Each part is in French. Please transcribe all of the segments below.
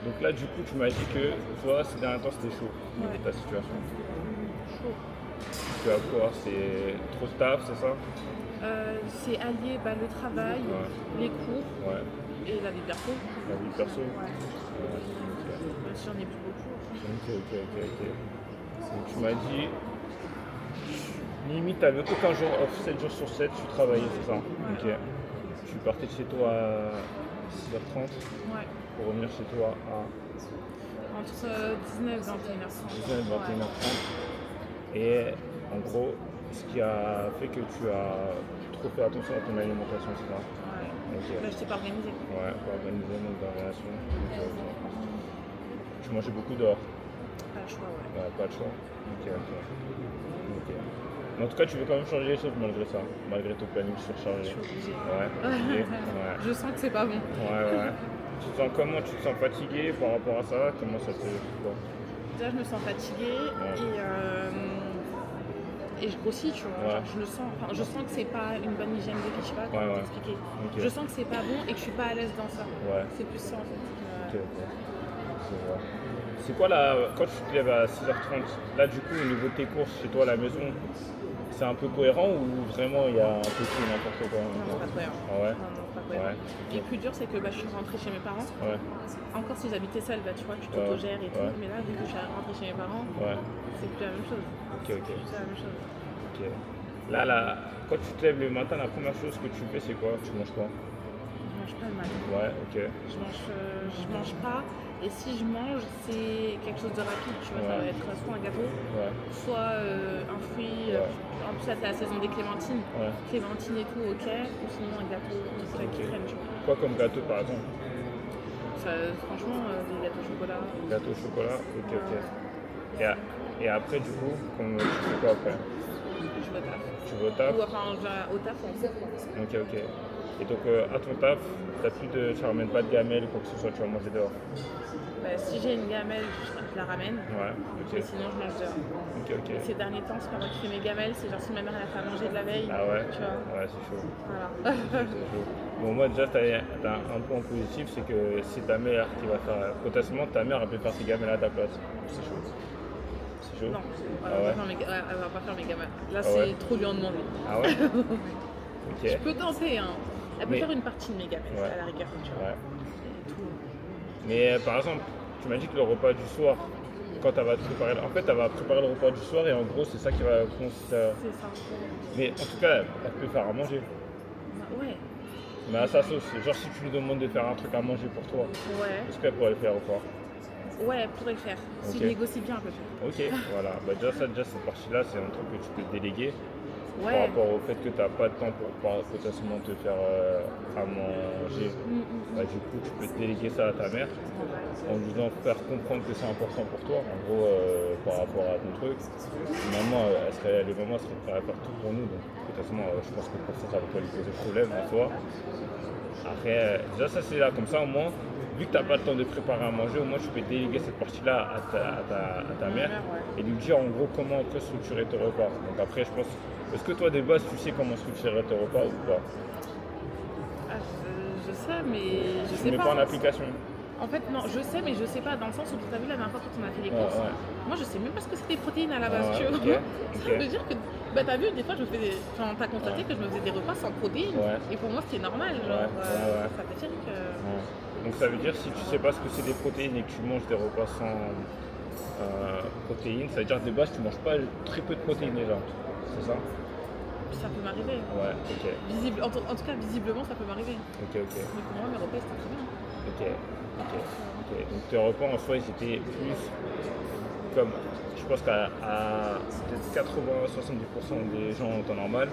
Donc là, du coup, tu m'as dit que toi, ces derniers temps, c'était chaud, au niveau de ta situation. Chaud. Tu as quoi? C'est trop de taf, c'est ça? C'est allier le travail, Ouais, les cours ouais. et la vie perso. La vie perso? Ouais. Ouais, Même si j'en ai plus beaucoup. ok. Donc tu m'as dit, limite, t'avais aucun jour off, 7 jours sur 7, tu travaillais, c'est ça? Ok. Ouais. Tu partais de chez toi à 6h30 Ouais. pour revenir chez toi à Entre 19 et 21h30. 19h, 21h30. Et en gros, ce qui a fait que tu as trop fait attention à ton alimentation, c'est ça? Ouais. Ok. Là, je t'ai pas organisé. Ouais, pour organiser notre relation. Tu mangeais beaucoup dehors? Pas le choix, ouais. Ouais, pas de choix. Ok. Mais en tout cas, tu veux quand même changer les choses malgré ça, malgré ton planning Je surchargé. suis obligée. Ouais, obligé. Ouais. Je sens que c'est pas bon. Ouais. Tu te sens comment? Tu te sens fatigué par rapport à ça? Comment ça te... Bon. Déjà, je me sens fatiguée et je grossis, tu vois. Ouais. Genre, je sens que c'est pas une bonne hygiène de vie, je sais pas comment t'expliquer. Ok. Je sens que c'est pas bon et que je suis pas à l'aise dans ça. Ouais. C'est plus ça en fait. Ok. Je vois. C'est quoi là, quand tu te lèves à 6h30, là du coup au niveau de tes courses chez toi à la maison, c'est un peu cohérent ou vraiment il y a un peu tout et n'importe quoi? Non, c'est pas cohérent. Ah ouais? Non, c'est pas cohérent. Ouais. Et le plus dur, c'est que je suis rentrée chez mes parents. Ouais. Encore si j'habitais seule, tu vois, tu t'autogères et tout. Ouais. Mais là, vu que je suis rentrée chez mes parents, Ouais. c'est plus la même chose. Ok. C'est la même chose. Ok. Là, quand tu te lèves le matin, la première chose que tu fais, c'est quoi? Tu manges quoi? Je mange pas le matin. Ouais, ok. Je mange pas. Et si je mange, c'est quelque chose de rapide, tu vois. Ça va être soit un gâteau, Ouais. soit un fruit. Ouais. En plus, là, c'est la saison des clémentines. Ouais. Clémentines et tout, ok. Ou sinon, un gâteau qui crème, tu vois. Quoi comme gâteau par exemple? Franchement, des gâteaux au chocolat. Gâteau au chocolat? Ok. Et après, du coup, tu fais quoi après? Je vais au taf. Tu vas au taf? Ou enfin, au taf, on sait. Ok. Et donc, à ton taf, tu ramènes pas de gamelle ou quoi que ce soit, tu vas manger dehors? Si j'ai une gamelle, je la ramène. Ouais, ok. Et sinon, je mange dehors. Ok. Ces derniers temps, c'est pas moi qui fais mes gamelles, c'est genre si ma mère elle a fait à manger de la veille. Ah ouais? Tu vois. Ouais, c'est chaud. Voilà. C'est chaud. Bon, moi, déjà, t'as un point positif, c'est que c'est ta mère qui va faire. Potentiellement, ta mère, elle peut faire ses gamelles à ta place. C'est chaud. C'est chaud? Non, Ah ouais? elle va pas faire mes gamelles. Là, Ah ouais? c'est trop lui en demander. Ah ouais? Ok. Je peux tenter, hein. Elle peut Mais- faire une partie de mes gamelles, Ouais. à la rigueur, tu vois. Ouais. Et tout. Mais par exemple, tu m'as dit que le repas du soir, quand elle va te préparer, en fait, elle va préparer le repas du soir et en gros, c'est ça qui va consister à... C'est ça. Mais en tout cas, elle peut faire à manger. Ouais. Mais à sa sauce. Genre, si tu lui demandes de faire un truc à manger pour toi, Ouais. est-ce qu'elle pourrait le faire ou pas? Ouais, elle pourrait le faire. Si Ok. je négocie bien, elle peut le faire. Ok, voilà. Bah, déjà, cette partie-là, c'est un truc que tu peux déléguer. Par Ouais. rapport au fait que tu n'as pas de temps pour potentiellement te faire à manger, bah, du coup tu peux déléguer ça à ta mère en lui disant faire comprendre que c'est important pour toi, en gros par rapport à ton truc. Maman, les mamans seraient prêtes à faire tout pour nous, donc potentiellement je pense que pour ça va pas lui poser problème en soi. Après, déjà ça c'est là, comme ça au moins, vu que tu n'as pas le temps de préparer à manger, au moins tu peux déléguer cette partie-là à ta mère et lui dire en gros comment on peut structurer tes repas. Donc après je pense. Est-ce que toi, de base, tu sais comment structurer tes repas ou pas? Je sais, mais je sais Tu mets pas en application? En fait, non, je sais, mais je sais pas, dans le sens où tu as vu la dernière fois quand on a fait les courses. Moi, je sais même pas ce que c'était protéines à la base, tu vois. Ça veut dire que, t'as vu, des fois, t'as constaté que je me faisais des repas sans protéines. Et pour moi, c'était normal, genre, ça veut dire que... Donc ça veut dire, si tu sais pas ce que c'est des protéines et que tu manges des repas sans protéines, ça veut dire que de base, tu manges pas très peu de protéines déjà, c'est ça? Ça peut m'arriver. Ouais, ok. En tout cas, visiblement, ça peut m'arriver. Ok. Mais pour moi, mes repas, c'était très bien. Ok. Donc tes repas en soi, ils étaient plus comme, je pense qu'à peut-être 80-70% des gens en temps normal,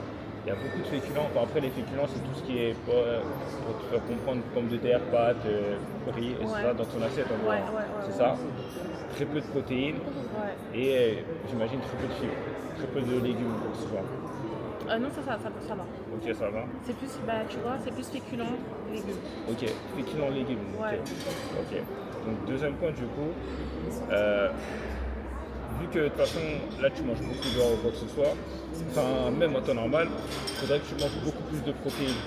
il y a beaucoup de féculents. Enfin, après, les féculents, c'est tout ce qui est, pour te faire comprendre, pommes de terre, pâtes, riz, et c'est ça dans ton assiette en gros. C'est ça. Très peu de protéines et j'imagine très peu de fibres, très peu de légumes souvent. Non, ça va. Ok, ça va. C'est plus, tu vois, c'est plus féculent, légumes. Ok, féculents, légumes. Ouais. Ok. Donc deuxième point du coup, vu que de toute façon là tu manges beaucoup de quoi que ce soit, enfin même en temps normal, il faudrait que tu manges beaucoup plus de protéines.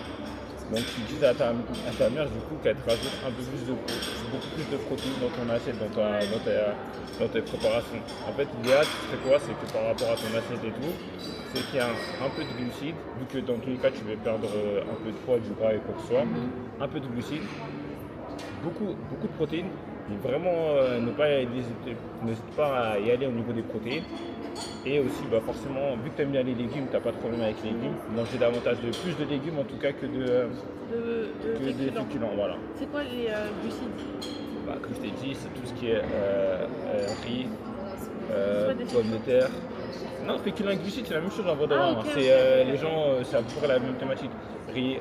Donc tu dis à ta mère du coup qu'elle te rajoute beaucoup plus de protéines dans ton assiette, dans tes préparations. En fait, l'idéal, c'est quoi? C'est que par rapport à ton assiette et tout, c'est qu'il y a un peu de glucides, vu que dans tous les cas tu veux perdre un peu de poids, du gras et quoi que ce soit, un peu de glucides, beaucoup de protéines, mais vraiment n'hésite pas à y aller au niveau des protéines. Et aussi, forcément, vu que tu aimes bien les légumes, tu n'as pas de problème avec les légumes, manger davantage plus de légumes en tout cas que des féculents. Voilà. C'est quoi les glucides? Comme je t'ai dit, c'est tout ce qui est riz, pommes de terre. Non, féculents et glucides, c'est la même chose en vrai de vrai. Les gens, c'est à peu près la même thématique. Riz,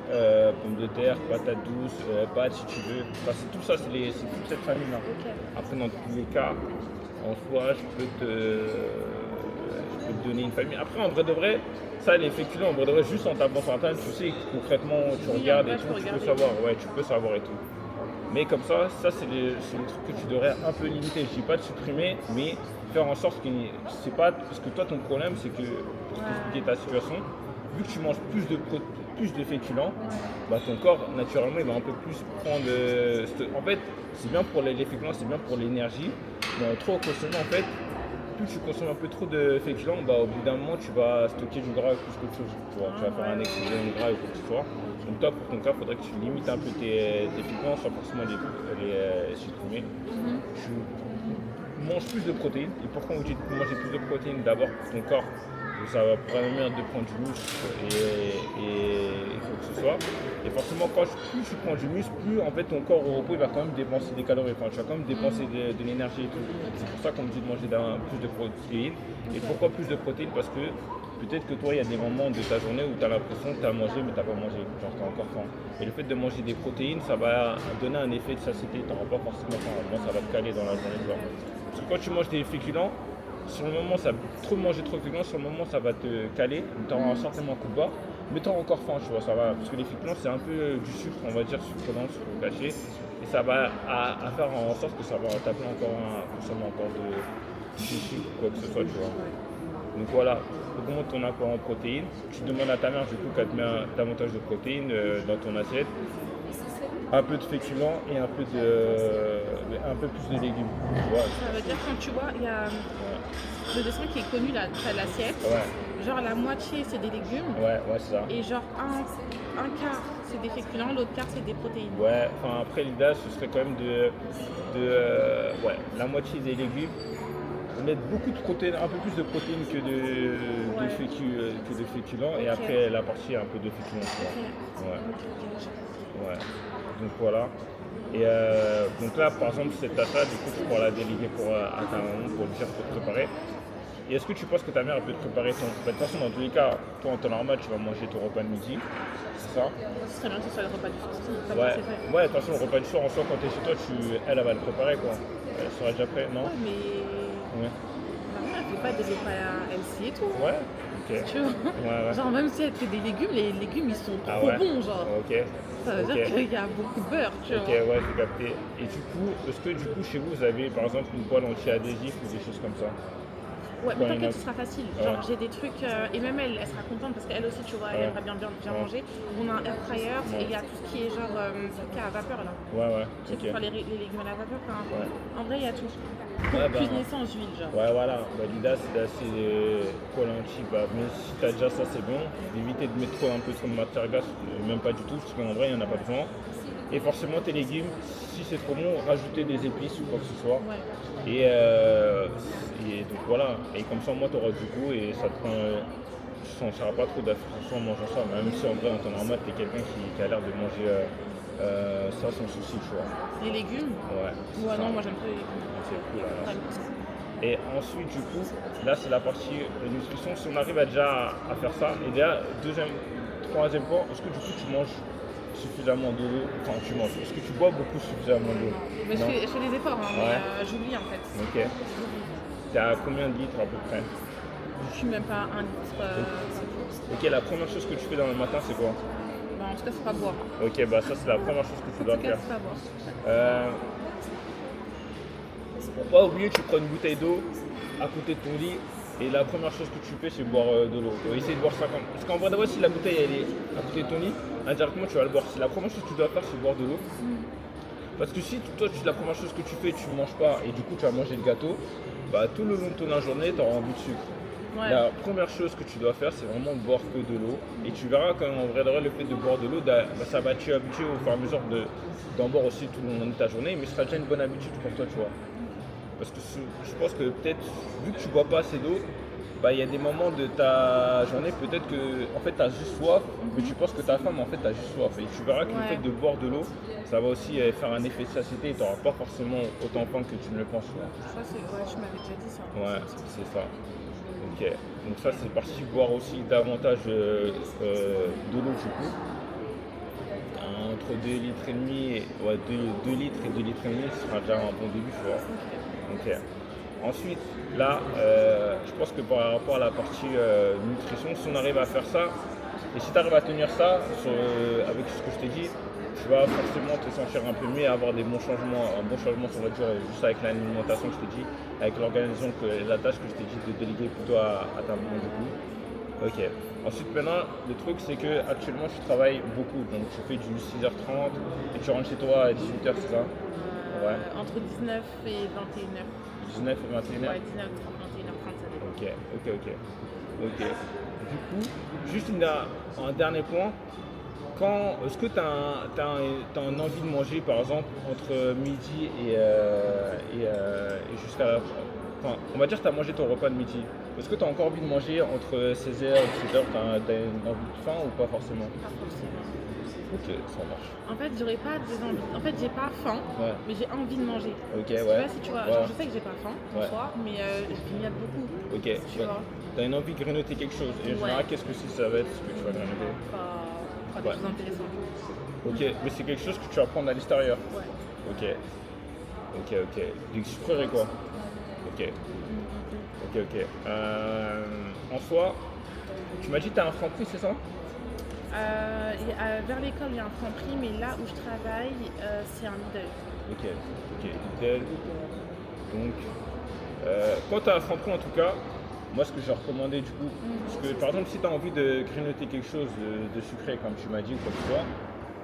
pommes de terre, patates douces, pâtes si tu veux. C'est tout ça, c'est toute cette famille-là. Après, dans tous les cas, en soi, je peux te donner une famille. Après, en vrai de vrai, ça, les féculents, en vrai de vrai, juste en tapant sur Internet, tu sais concrètement, tu regardes et tout, tu peux savoir. Ouais, tu peux savoir et tout. Mais comme ça c'est les trucs que tu devrais un peu limiter. Je dis pas de supprimer, mais faire en sorte que c'est pas. Parce que toi, ton problème, c'est que, pour t'expliquer ta situation, vu que tu manges plus de féculents, ton corps, naturellement, il va un peu plus prendre. En fait, c'est bien pour les féculents, c'est bien pour l'énergie. Mais trop consommer, en fait, plus tu consommes un peu trop de féculents, au bout d'un moment, tu vas stocker du gras plus qu'autre chose. Tu vas faire un excès de gras ou quoi que ce soit. Donc toi, pour ton cas, il faudrait que tu limites un peu tes féculents, sans forcément les supprimer. Tu manges plus de protéines. Et pourquoi on dit de manger plus de protéines? D'abord pour ton corps, ça va permettre de prendre du muscle et quoi que ce soit. Et forcément, plus tu prends du muscle, plus en fait ton corps au repos il va quand même dépenser des calories. Enfin, tu vas quand même dépenser de l'énergie et tout. C'est pour ça qu'on me dit de manger plus de protéines. Et pourquoi plus de protéines? Parce que peut-être que toi, il y a des moments de ta journée où tu as l'impression que tu as mangé, mais tu n'as pas mangé. Genre, tu as encore faim. Et le fait de manger des protéines, ça va donner un effet de satiété. Tu n'auras pas forcément faim. Ça va te caler dans la journée. Parce que quand tu manges des féculents, sur le moment, manger trop de féculents, sur le moment, ça va te caler. Tu auras certainement un coup de barre. Mais tu auras encore faim, tu vois. Ça va, parce que les féculents, c'est un peu du sucre, on va dire, sucre lent, sucre caché. Et ça va à faire en sorte que ça va t'appeler consommer encore de sucre, quoi que ce soit, tu vois. Donc voilà, augmente ton apport en protéines. Tu demandes à ta mère du coup qu'elle te met davantage de protéines dans ton assiette. Un peu de féculents et un peu plus de légumes. Voilà. Ça veut dire quand tu vois, il y a le dessin qui est connu là, tu as l'assiette. Genre la moitié c'est des légumes. Ouais, c'est ça. Et genre un quart c'est des féculents, l'autre quart c'est des protéines. Ouais, enfin après l'idéal ce serait quand même la moitié des légumes. Mettre beaucoup de protéines, un peu plus de protéines que de féculents et après la partie un peu de féculents. Ouais. Donc voilà. Et donc là par exemple cette tâche-là, du coup tu pourras la déléguer à ta maman pour lui dire pour te préparer. Et est-ce que tu penses que ta mère peut te préparer ton. De toute façon dans tous les cas, toi en temps normal tu vas manger ton repas de midi, c'est ça? Ce serait bien que ce soit le repas du soir. Ouais, de toute façon le repas du soir en soi quand tu es chez toi, elle va le préparer quoi. Elle sera déjà prête, non? Ouais, mais elle fait pas des repas healthy et tout. Ouais, ok. Tu vois genre même si elle fait des légumes, les légumes ils sont trop bons genre. Ok. Ça veut dire qu'il y a beaucoup de beurre, tu vois. Ok, ouais, j'ai capté. Et du coup, est-ce que chez vous avez par exemple une poêle anti-adhésif ou des choses comme ça? Ouais, mais t'inquiète, ce sera facile. Genre, j'ai des trucs, et même elle sera contente parce qu'elle aussi, tu vois, elle aimerait bien manger. On a un air fryer et il y a tout ce qui est genre, truc à vapeur là. Ouais. Tu sais, pour faire les légumes à la vapeur, en vrai, il y a tout. Ouais, cuisiner sans huile, genre. Ouais, voilà. L'idée, c'est d'assez poêle anti. Mais si t'as déjà ça, c'est bon. D'éviter de mettre un peu trop de matière grasse, même pas du tout, parce qu'en vrai, il n'y en a pas besoin. Et forcément, tes légumes, si c'est trop bon, rajouter des épices ou quoi que ce soit. Ouais. Et donc voilà, et comme ça moi tu auras du goût et ça te prend. Tu ne sentiras pas trop d'affliction en mangeant ça, même si en vrai en temps normal tu es quelqu'un qui a l'air de manger ça sans souci, tu vois. Les légumes? Ouais. Non, moi j'aime pas les légumes. C'est cool alors. Et ensuite du coup, là c'est la partie nutrition. Si on arrive déjà à faire ça, et déjà troisième point, est-ce que du coup tu manges suffisamment d'eau? Enfin tu manges, est-ce que tu bois suffisamment d'eau? Mais je fais des efforts, mais j'oublie en fait. Ok. T'es à combien de litres à peu près? Je suis même pas 1 litre. Ok, la première chose que tu fais dans le matin c'est quoi? En tout cas c'est pas boire. Ok, ça c'est la première chose que tu dois faire. C'est pas boire. Pour pas oublier, tu prends une bouteille d'eau à côté de ton lit Et la première chose que tu fais, c'est boire de l'eau. Essayer de boire 50. Parce qu'en vrai, d'abord, si la bouteille elle est à côté de ton lit, indirectement tu vas le boire. Si la première chose que tu dois faire, c'est boire de l'eau. Parce que si toi, la première chose que tu fais, tu ne manges pas et du coup tu vas manger le gâteau, bah, tout le long de ton journée, tu auras envie de sucre. Ouais. La première chose que tu dois faire, c'est vraiment boire que de l'eau. Et tu verras qu'en vrai, le fait de boire de l'eau, bah, ça va t'y habituer au fur et à mesure d'en boire aussi tout le long de ta journée, mais ce sera déjà une bonne habitude pour toi, tu vois. Parce que je pense que peut-être, vu que tu bois pas assez d'eau, bah, il y a des moments de ta journée, peut-être que en fait, tu as juste soif, mais tu penses que tu as faim, mais en fait, tu as juste soif. Et tu verras que le fait de boire de l'eau, ça va aussi faire un effet de satiété et tu n'auras pas forcément autant faim que tu ne le penses. Ça, tu m'avais déjà dit ça. Ouais, c'est ça. Ok, donc ça, c'est parti. Boire aussi davantage de l'eau, du coup. Entre 2 litres et demi, 2 litres et 2 litres et demi, ce sera déjà un bon début, tu vois. Ok. Ensuite, là, je pense que par rapport à la partie nutrition, si on arrive à faire ça, et si tu arrives à tenir ça avec ce que je t'ai dit, tu vas forcément te sentir un peu mieux et avoir des bons changements, un bon changement sur votre journée, juste avec l'alimentation que je t'ai dit, avec l'organisation, la tâche que je t'ai dit de déléguer plutôt à ta maman du coup. Ok. Ensuite, maintenant, le truc, c'est que actuellement, tu travailles beaucoup. Donc, tu fais du 6h30 et tu rentres chez toi à 18h, c'est ça? Ouais. Entre 19 et 21h. 19 et 21h? Ouais, 19, 21h30, ça dépend. Ok. Du coup, juste un dernier point. Est-ce que tu as une envie de manger, par exemple, entre midi et jusqu'à la... Enfin, on va dire que tu as mangé ton repas de midi. Est-ce que tu as encore envie de manger entre 16h et 17h? Tu as une envie de faim ou pas forcément? Pas forcément. Ok, ça marche. En fait, j'aurais pas des envies. En fait, j'ai pas faim, mais j'ai envie de manger. Ok, ouais. Je sais pas si tu vois, genre, je sais que j'ai pas faim en soi, mais je grignote beaucoup. Ok, tu vois. T'as une envie de grignoter quelque chose. Et en général, qu'est-ce que ça va être ce que tu vas grignoter? Pas des choses intéressantes. Ok, mais c'est quelque chose que tu vas prendre à l'extérieur? Ouais. Ok. Du sucre et quoi? Ok. En soi, tu m'as dit que tu as un Franprix, c'est ça? Vers l'école, il y a un Franprix, mais là où je travaille, c'est un Lidl. Ok, Lidl. Donc, quand tu as un Franprix, en tout cas, moi, ce que j'ai recommandé du coup, parce que par exemple, si tu as envie de grignoter quelque chose de sucré, comme tu m'as dit, ou quoi que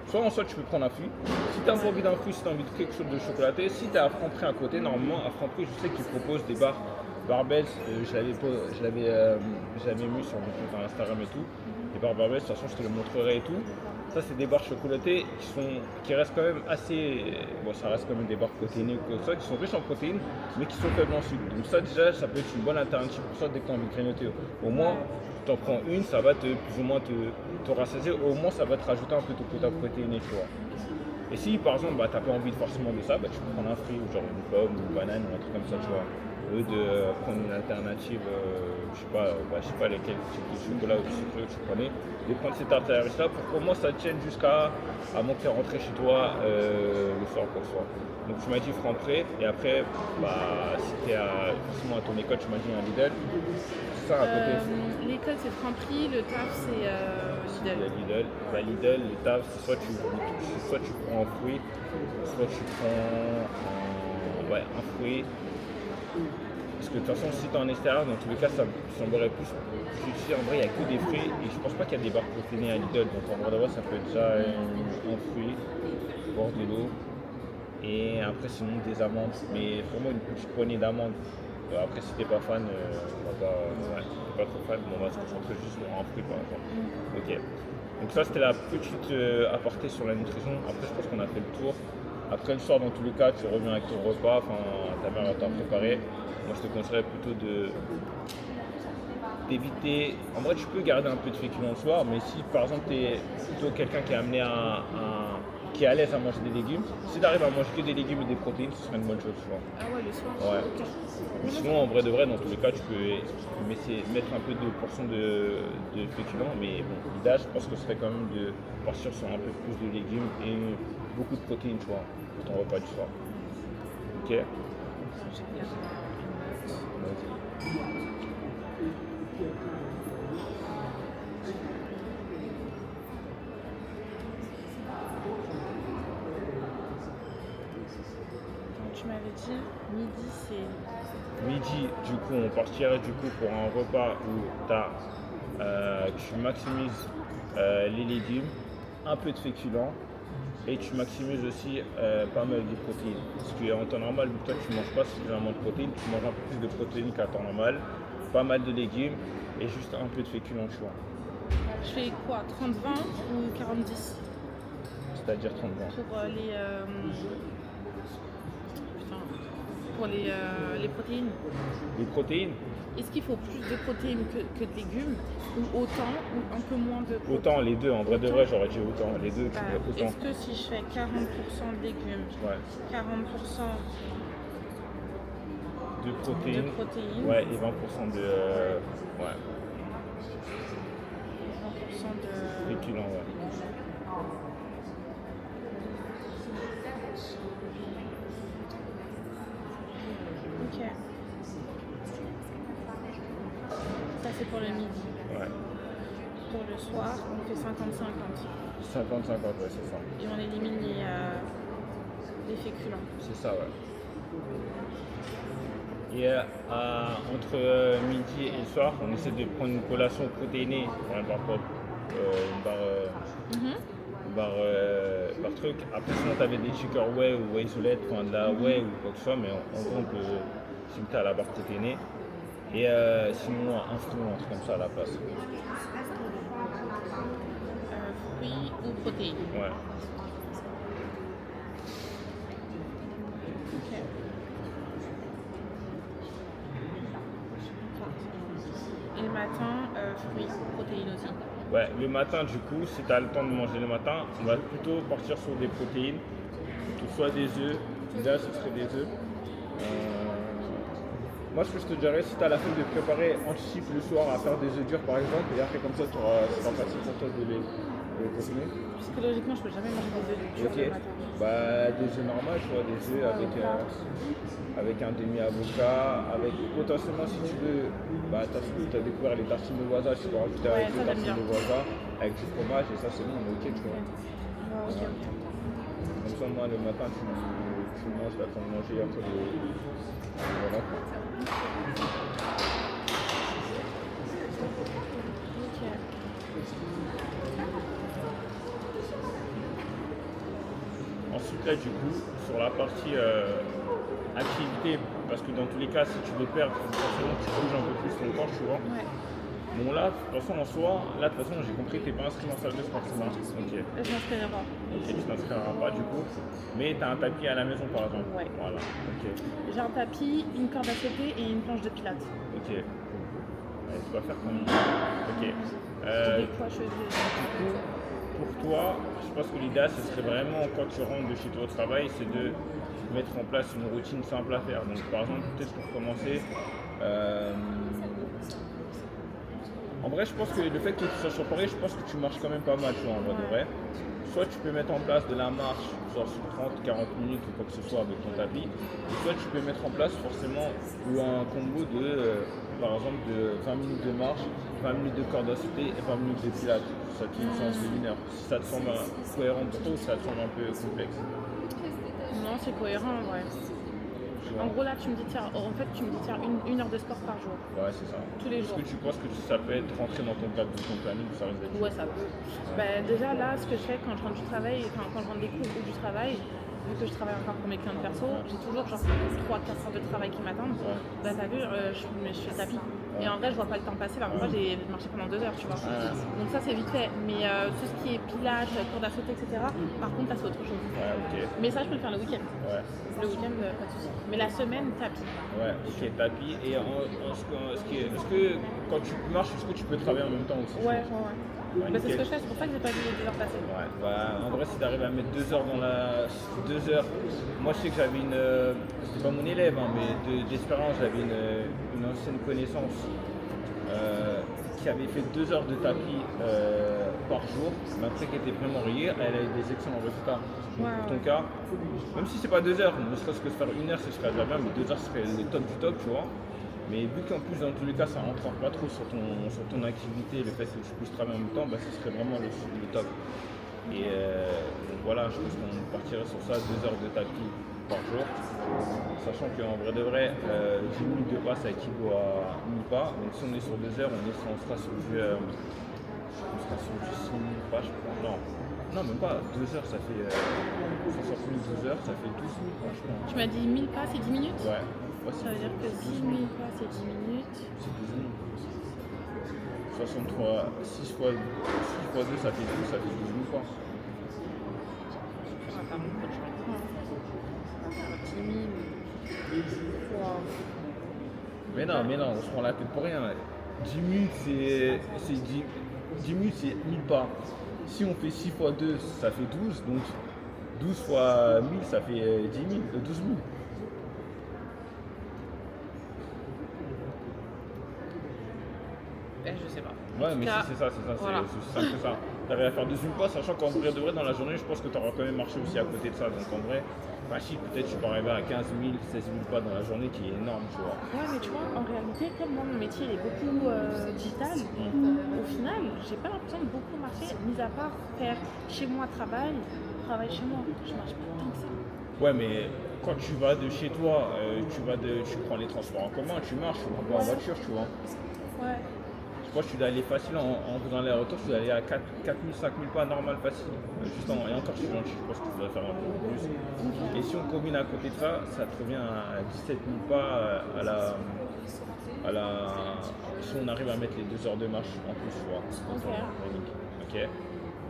ce soit en soi, tu peux prendre un fruit. Si tu as envie d'un fruit, si tu as envie de quelque chose de chocolaté, si tu as un Franprix à côté, normalement, à Franprix, je sais qu'ils proposent des barres Barbells. Je l'avais mis sur mon compte Instagram et tout. Les barres Barbells, de toute façon, je te le montrerai et tout. Ça, c'est des barres chocolatées qui restent quand même assez. Bon, ça reste quand même des barres protéinées ou quoi que ce soit, qui sont riches en protéines, mais qui sont faibles en sucre. Donc, ça, déjà, ça peut être une bonne alternative pour ça dès que tu as envie de grignoter. Au moins, tu en prends une, ça va plus ou moins te rassasier. Au moins, ça va te rajouter un peu de quota protéiné, tu vois. Et si, par exemple, tu n'as pas envie forcément de ça, tu peux prendre un fruit, ou genre une pomme, ou une banane, ou un truc comme ça, tu vois. Au lieu de prendre une alternative, je sais pas lesquels types de chocolat ou de sucre que tu prenais, de prendre cette alternative-là pour qu'au moins ça tienne jusqu'à avant que tu rentres chez toi le soir pour soi. Donc tu m'as dit Franprix, et après, si tu es forcément à ton école, tu m'as dit un Lidl. C'est ça à côté? L'école c'est Franprix, le taf c'est Lidl. Lidl, le taf, c'est soit tu prends un fruit, soit tu prends un fruit. Parce que de toute façon, si tu es en extérieur, dans tous les cas, ça me semblerait plus. En vrai, il n'y a que des fruits et je pense pas qu'il y a des barres protéinées à Lidl. Donc en vrai, ça peut être déjà un fruit, boire de l'eau et après, sinon des amandes. Mais vraiment une petite poignée d'amandes. Après, si t'es pas fan, t'es pas trop fan, on va se concentrer juste sur un fruit par exemple. Ok. Donc ça, c'était la petite aparté sur la nutrition. Après, je pense qu'on a fait le tour. Après, le soir, dans tous les cas, tu reviens avec ton repas, ta mère t'a préparé. Moi, je te conseillerais plutôt d'éviter. En vrai, tu peux garder un peu de féculents le soir, mais si par exemple, tu es plutôt quelqu'un qui est amené qui est à l'aise à manger des légumes, si tu arrives à manger que des légumes et des protéines, ce serait une bonne chose, tu vois. Ah ouais, le soir? Ouais. Okay. Sinon, en vrai de vrai, dans tous les cas, tu peux mettre un peu de portion de féculents, mais bon, l'idéal, je pense que ce serait quand même de partir sur un peu plus de légumes et beaucoup de protéines, tu vois, pour ton repas du soir. Ok. tu m'avais dit, midi c'est... Midi, du coup, on partirait du coup pour un repas où tu maximises les légumes, un peu de féculents et tu maximises aussi pas mal de protéines. Parce qu'en temps normal, vu que toi tu ne manges pas suffisamment de protéines, tu manges un peu plus de protéines qu'à temps normal, pas mal de légumes et juste un peu de féculents, tu vois. Je fais quoi, 30-20 ou 40-10? C'est-à-dire 30-20. Pour les protéines. Les protéines? Est-ce qu'il faut plus de protéines que de légumes ou autant ou un peu moins de protéines? Autant, les deux, en vrai de vrai j'aurais dit autant, les deux autant. Est-ce que si je fais 40% de légumes, 40% de protéines, ouais, et 20% de... 20% de... féculents, ouais. Ok. Ça c'est pour le midi. Ouais. Pour le soir, on fait 50-50. 50-50, ouais, c'est ça. Et on élimine les féculents. C'est ça, ouais. Et entre midi et le soir, on essaie de prendre une collation protéinée, une barre truc. Après, sinon, tu avais des shaker whey ou whey isolate, de la whey ou quoi que ce soit, mais en gros, on peut s'imiter à la barre protéinée. Et sinon, un fruit ou un truc comme ça à la place. Fruits ou protéines? Ouais. Ok. Et le matin, fruits, protéines aussi. Ouais, le matin, du coup, si tu as le temps de manger le matin, on va plutôt partir sur des protéines, soit des œufs. Là, ce serait des œufs. Moi, ce que je te dirais, si tu as la flemme de préparer, anticipe le soir à faire des œufs durs par exemple, et après, comme ça, ce sera facile pour toi de les consommer. Psychologiquement, je peux jamais manger des œufs durs le matin. Bah, des œufs normaux, tu vois, des œufs avec un demi-avocat, avec potentiellement, si tu veux, bah, tu as découvert les tartines de voisa, tu peux rajouter avec les tartines de voisa, avec du fromage, et ça, c'est bon, on est ok, tu vois. Comme ça, moi, le matin, tu manges, tu as le temps de manger après voilà. Ensuite, là, du coup, sur la partie activité, parce que dans tous les cas, si tu veux perdre, forcément, tu bouges un peu plus ton corps, tu vois. Ouais. Bon, là, de toute façon, en soi, là, de toute façon, j'ai compris que tu n'es pas inscrit en salle de sport, c'est ça? Ok. Je m'inscrirai pas. Ok, tu t'inscriras pas, du coup. Mais tu as un tapis à la maison, par exemple. Ouais. Voilà, ok. J'ai un tapis, une corde à sauter et une planche de pilates. Ok. Allez, tu vas faire comme... Ok. Des poids cheveux. Du coup, pour toi, je pense que l'idéal, ce serait vraiment, quand tu rentres de chez toi au travail, c'est de mettre en place une routine simple à faire. Donc, par exemple, peut-être pour commencer, en vrai, je pense que le fait que tu sois sur Paris, je pense que tu marches quand même pas mal, tu vois, en vrai de vrai. Soit tu peux mettre en place de la marche, genre sur 30-40 minutes ou quoi que ce soit avec ton tapis, ou soit tu peux mettre en place forcément un combo de, par exemple, de 20 minutes de marche, 20 minutes de corde à sauter et 20 minutes de pilates. Ça qui est une séance de 1 heure. Si ça te semble cohérent pour toi ou ça te semble un peu complexe? Non, c'est cohérent, ouais. En gros, là, tu me dis, tiens, une heure de sport par jour. Ouais, c'est ça. Tous les jours. Est-ce que tu penses que ça peut être rentré dans ton cadre de ton planning ou ça reste d'être? Ouais, ça va. Bah, déjà, là, ce que je fais quand je rentre du travail, enfin, quand je rentre des cours ou du travail, vu que je travaille encore pour mes clients de perso, j'ai toujours genre 3-4 heures de travail qui m'attendent. Bah, t'as vu, je fais tapis. Et en vrai, je vois pas le temps passer. Par exemple, moi, j'ai marché pendant 2 heures, tu vois. Donc, ça, c'est vite fait. Mais tout ce qui est pilates, corde à sauter, etc., par contre, là, c'est autre chose. Ouais, ok. Mais ça, je peux le faire le week-end. Ouais. Le week-end, pas de soucis. Mais la semaine, tapis. Ouais, ok, tapis. Et est-ce que quand tu marches, est-ce que tu peux travailler en même temps aussi? Ouais. Bah, c'est ce que je fais, c'est pour ça que j'ai pas vu les 2 heures passer. Ouais, bah, en vrai, si tu arrives à mettre 2 heures dans la. 2 heures. Moi, je sais que j'avais une. C'était pas mon élève, hein, mais d'expérience, j'avais une ancienne connaissance qui avait fait 2 heures de tapis par jour, mais après qui était vraiment rayée, elle a eu des excellents résultats. Donc, pour ton cas, même si c'est pas 2 heures, ne serait-ce que faire 1 heure, ce serait déjà bien, mais 2 heures, ce serait le top du top, tu vois. Mais vu qu'en plus, dans tous les cas, ça ne rentre pas trop sur ton activité, le fait que tu puisses travailler en même temps, bah, ce serait vraiment le top. Et donc voilà, je pense qu'on partirait sur ça, 2 heures de tapis par jour. Sachant qu'en vrai de vrai, 10 minutes de pas ça équivaut à 1000 pas. Donc si on est sur 2 heures, on sera sur du 6 000 pas, je crois. Non, même pas. 2 heures, ça fait 60 minutes, 12 heures, ça fait 12 000 pas, je crois. Tu m'as dit 1000 pas, c'est 10 minutes? Ouais. Ça veut dire que 10 000 pas, c'est 10 minutes. C'est 12 000. 63, 6 fois 2, ça fait 12, ça fait 12 000 pas. Ah, t'as beaucoup de chance. 10 000 fois. Mais non, on se prend la tête pour rien. 10 minutes, c'est 10 minutes, c'est 1000 pas. Si on fait 6 fois 2, ça fait 12. Donc 12 fois 1000, ça fait 10 000, 12 000. Je sais pas. Ouais, mais cas, c'est ça, voilà. c'est simple que ça. T'arrives à faire 12 000 pas, sachant qu'en vrai de vrai, dans la journée, je pense que t'auras quand même marché aussi à côté de ça. Donc en vrai, si peut-être tu peux arriver à 15 000, 16 000 pas dans la journée, qui est énorme, tu vois. Ouais, mais tu vois, en réalité, comme moi, mon métier il est beaucoup digital, au final, j'ai pas l'impression de beaucoup marcher, mis à part faire chez moi travail chez moi. Je marche pas tant que ça. Ouais, mais quand tu vas de chez toi, tu prends les transports en commun, tu marches, tu vas pas en voiture, tu vois. Ouais. Je pense que tu dois aller facile en faisant les retours, tu dois aller à 4 000, 5 000 pas normal facile. Et encore, je pense que tu dois faire un peu plus. Et si on combine à côté de ça, ça te revient à 17 000 pas si on arrive à mettre les 2 heures de marche en plus, tu vois. Ok.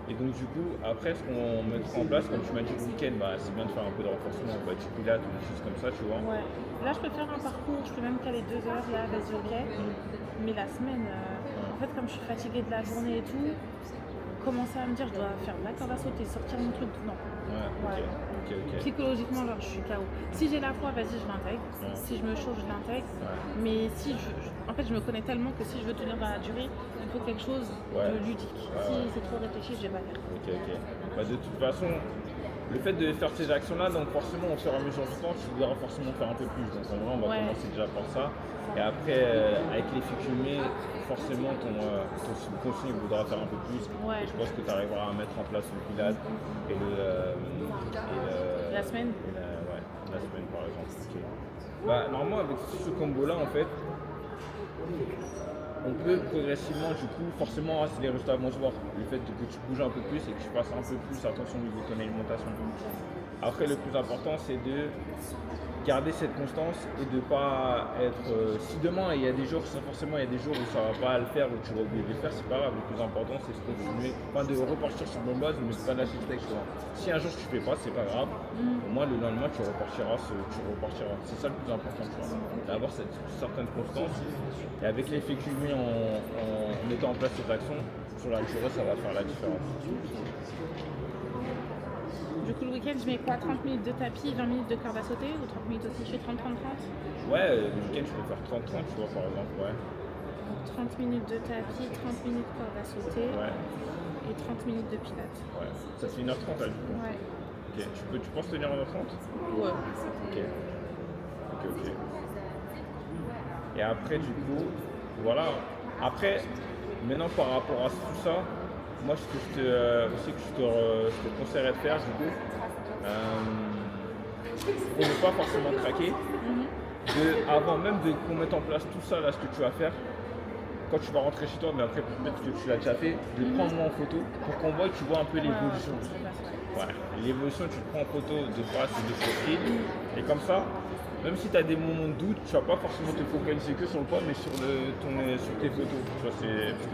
Et donc du coup, après, ce qu'on mettra en place, comme tu m'as dit le week-end, c'est bien de faire un peu de renforcement, du pilates ou des choses comme ça, tu vois. Ouais. Là, je peux faire un parcours, je peux même caler 2 heures, là, vas-y, ok. Mais la semaine, en fait, comme je suis fatiguée de la journée et tout, commencer à me dire, je dois faire de la corde à sauter, sortir mon truc, non. Ouais. Psychologiquement, genre, je suis KO. Si j'ai la foi, vas-y, je l'intègre. Si je me chauffe, je l'intègre. Mais si en fait, je me connais tellement que si je veux tenir dans la durée, il faut quelque chose de ludique. Si c'est trop réfléchi, je vais pas faire. Ok. De toute façon, le fait de faire ces actions-là, donc forcément, au fur et à mesure du temps, tu voudras forcément faire un peu plus. Donc en vrai, on va commencer déjà par ça. Et après, avec les films, forcément, ton subconscient voudra faire un peu plus. Et je pense que tu arriveras à mettre en place le pilates et la semaine. La semaine, par exemple. Normalement, avec ce combo-là, en fait, on peut progressivement, du coup, forcément, c'est les résultats vont se voir. Le fait que tu bouges un peu plus et que tu fasses un peu plus attention au niveau de ton alimentation. Après, le plus important, c'est de garder cette constance et de ne pas être. Si demain, il y a des jours, forcément, il y a des jours où ça ne va pas le faire, où tu vas oublier de le faire, c'est pas grave. Le plus important, c'est de continuer, de repartir sur bonne base, mais pas de lâcher le texte. Si un jour tu ne fais pas, c'est pas grave. Au moins, le lendemain, tu repartiras. C'est ça le plus important, tu vois. D'avoir cette certaine constance. Et avec l'effet cumulé en mettant en place ces actions, sur la durée, ça va faire la différence. Du coup, le week-end, je mets quoi? 30 minutes de tapis, 20 minutes de corde à sauter ou 30 minutes aussi? Je fais 30-30-30? Ouais, le week-end, je peux faire 30-30, tu vois, par exemple, ouais. Donc 30 minutes de tapis, 30 minutes de corde à sauter et 30 minutes de pilates. Ouais, ça fait 1h30 là, du coup. Ouais. Ok, tu penses tenir 1h30? Ouais. Ok. Et après, du coup, voilà. Après, maintenant, par rapport à tout ça, moi, ce que je te conseillerais de faire, du coup, pour ne pas forcément craquer, avant même qu'on mette en place tout ça, là, ce que tu vas faire, quand tu vas rentrer chez toi, mais après, peut-être que tu l'as déjà fait, de prendre moi en photo pour qu'on voit que tu vois un peu l'évolution. L'évolution, tu te prends en photo de face et de profil, et comme ça, même si tu as des moments de doute, tu vas pas forcément te focaliser que sur le poids, mais sur tes photos. Tu vois, parce que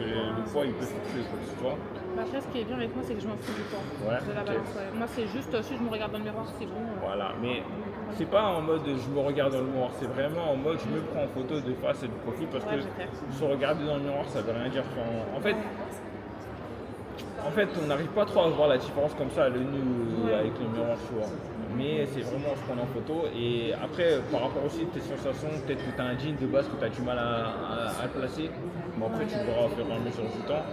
le poids, il peut fluctuer, tu vois. Après, ce qui est bien avec moi, c'est que je m'en fous du poids de la balance. Moi, c'est juste, si je me regarde dans le miroir, c'est bon. Voilà, mais c'est pas en mode je me regarde dans le miroir, c'est vraiment en mode je me prends en photo de face et de profil parce que se regarder dans le miroir, ça veut rien dire. En fait, on n'arrive pas trop à voir la différence comme ça à l'œil nu avec le miroir, tu vois. Mais c'est vraiment se prendre en photo. Et après, par rapport aussi à tes sensations, peut-être que tu as un jean de base que tu as du mal à placer. Mais après, tu pourras faire un mesure du temps.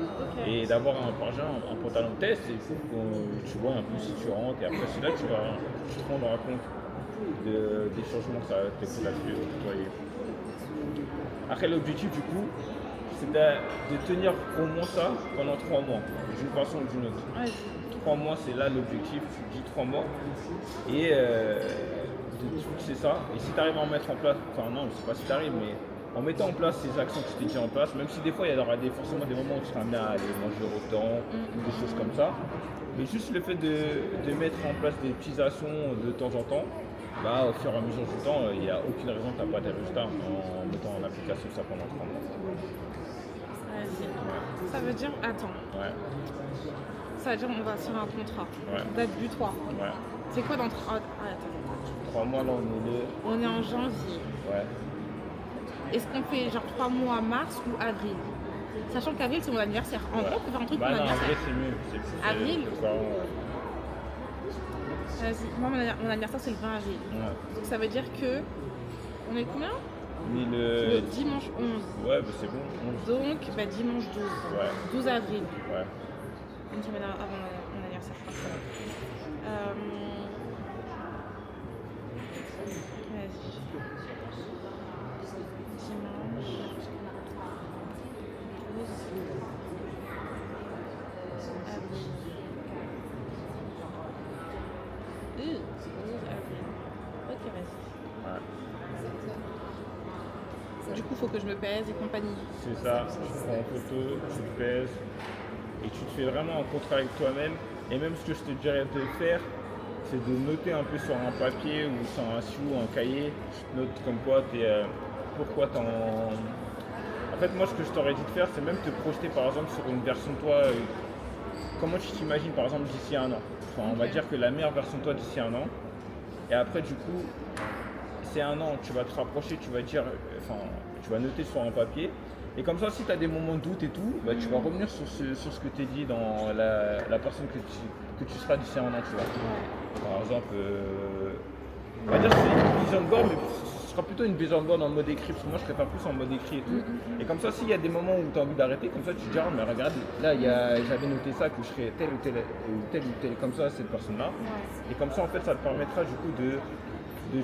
Et d'avoir un pantalon de test, il faut que tu vois un peu si tu rentres. Et après, c'est là que tu te rendras compte des changements que ça a fait là-dessus pour toi. Après, l'objectif, du coup, c'est de tenir au moins ça pendant 3 mois, d'une façon ou d'une autre. 3 mois, c'est là l'objectif, tu dis 3 mois. Et de te fixer ça. Et si tu arrives à en mettre en place, enfin non, je sais pas si tu arrives, mais en mettant en place ces actions que tu t'es dit en place, même si des fois il y aura forcément des moments où tu seras amené à aller manger au temps, des choses comme ça, mais juste le fait de mettre en place des petites actions de temps en temps, bah, au fur et à mesure du temps, il n'y a aucune raison que tu n'as pas des résultats en mettant en application ça pendant 3 mois. Vas-y. Ça veut dire, attends. Ouais. Ça veut dire on va sur un contrat. Ouais. Date butoir. Ouais. C'est quoi dans 3 mois là on est en janvier. Ouais. Est-ce qu'on fait genre 3 mois mars ou avril? Sachant qu'avril c'est mon anniversaire. En vrai, on peut faire un truc pour mon anniversaire. En vrai, c'est mieux. Avril. Ouais. Vas-y, moi mon anniversaire c'est le 20 avril. Ouais. Donc ça veut dire que. On est combien? Le dimanche 11. Ouais, bah c'est bon. 11. Donc dimanche 12. Ouais. 12 avril. Ouais. Une semaine avant mon anniversaire. Vas-y. Dimanche 12 avril. Ok, vas-y. Ouais. Du coup, il faut que je me pèse et compagnie. C'est ça, tu prends en photo, tu te pèses et tu te fais vraiment un contrat avec toi-même. Et même ce que je te dirais de faire, c'est de noter un peu sur un papier ou sur un sioux, un cahier, tu te notes comme quoi pourquoi t'es en... En fait, moi, ce que je t'aurais dit de faire, c'est même te projeter par exemple sur une version de toi. Comment tu t'imagines par exemple d'ici 1 an. Enfin, on va dire que la meilleure version de toi d'ici 1 an. Et après, du coup, c'est 1 an, tu vas te rapprocher, tu vas dire, tu vas noter sur un papier. Et comme ça, si tu as des moments de doute et tout, bah, tu vas revenir sur ce que tu dit dans la personne que tu seras d'ici 1 an, tu vois. Par exemple, on va dire que c'est une vision de board, mais ce sera plutôt une vision de board en mode écrit, parce que moi je préfère plus en mode écrit et tout. Et comme ça, s'il y a des moments où tu as envie d'arrêter, comme ça tu te dis, ah, mais regarde, là j'avais noté ça, que je serais tel ou tel comme ça, cette personne-là. Et comme ça, en fait, ça te permettra du coup de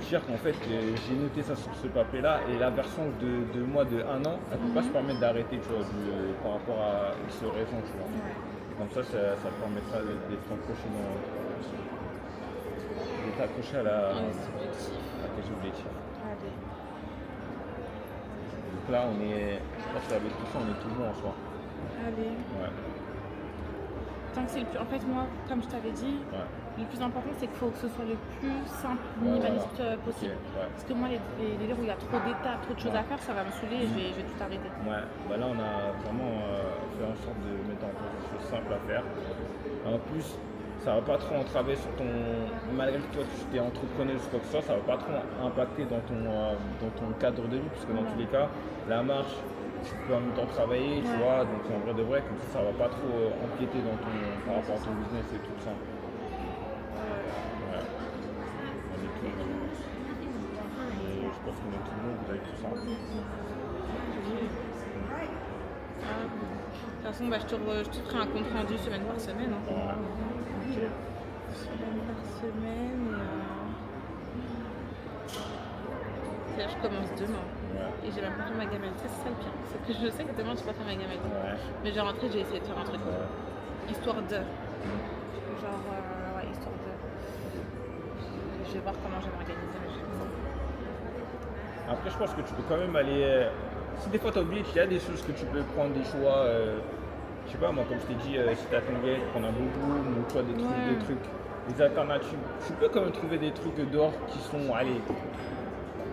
dire qu'en fait j'ai noté ça sur ce papier là et la version de moi de 1 an elle peut pas se permettre d'arrêter, tu vois, par rapport à ce raison, tu vois. Et comme ça te permettra d'être accroché à tes objectifs. Donc là je pense qu'avec tout ça on est toujours en soi. Allez. Ouais. Tant que c'est le plus... En fait, moi, comme je t'avais dit, le plus important, c'est qu'il faut que ce soit le plus simple, minimaliste possible. Okay, Parce que moi, les délires où il y a trop d'étapes, trop de choses à faire, ça va me saouler et je vais tout arrêter. Ouais, bah là, on a vraiment fait en sorte de mettre en place des choses simples à faire. En plus, ça va pas trop entraver sur ton... Malgré que toi, tu es entrepreneuse ou quoi que ce soit, ça va pas trop impacter dans ton cadre de vie, puisque dans tous les cas, la marche, tu peux en même temps travailler, tu vois, donc en vrai de vrai, comme ça va pas trop empiéter par rapport à ton business et tout ça. Ouais. On est tous. Et je pense qu'on est tout le monde, vous avez tout ça. De toute façon, je te ferai un compte rendu semaine par semaine. Hein. Ouais. Ok. Semaine par semaine. Et je commence demain. Ouais. Et j'ai même pas fait ma gamelle. C'est ça le pire. C'est que je sais que demain je vais pas faire ma gamelle. Ouais. Mais j'ai rentré, j'ai essayé de faire un truc. Histoire de. Genre, histoire de. Je vais voir comment je vais m'organiser. Après, je pense que tu peux quand même aller. Si des fois tu as oublié qu'il y a des choses que tu peux prendre des choix. Je sais pas, moi, comme je t'ai dit, si tu as ton gars, prendre un boubou ou toi des trucs, des alternatives. Tu peux quand même trouver des trucs dehors qui sont, allez,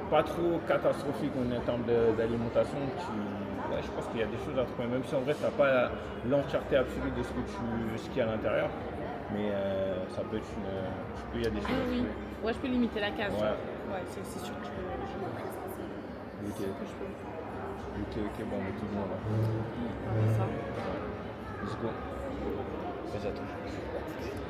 pas trop catastrophiques en termes d'alimentation. Je pense qu'il y a des choses à trouver, même si en vrai, tu n'as pas l'entièreté absolue de ce qu'il y a à l'intérieur. Mais ça peut être il y a des choses. Ah oui, ouais, je peux limiter la case. Ouais, c'est sûr que je peux. Ok, bon, on est tout bon là. Ça. Let's go. Fais à tout.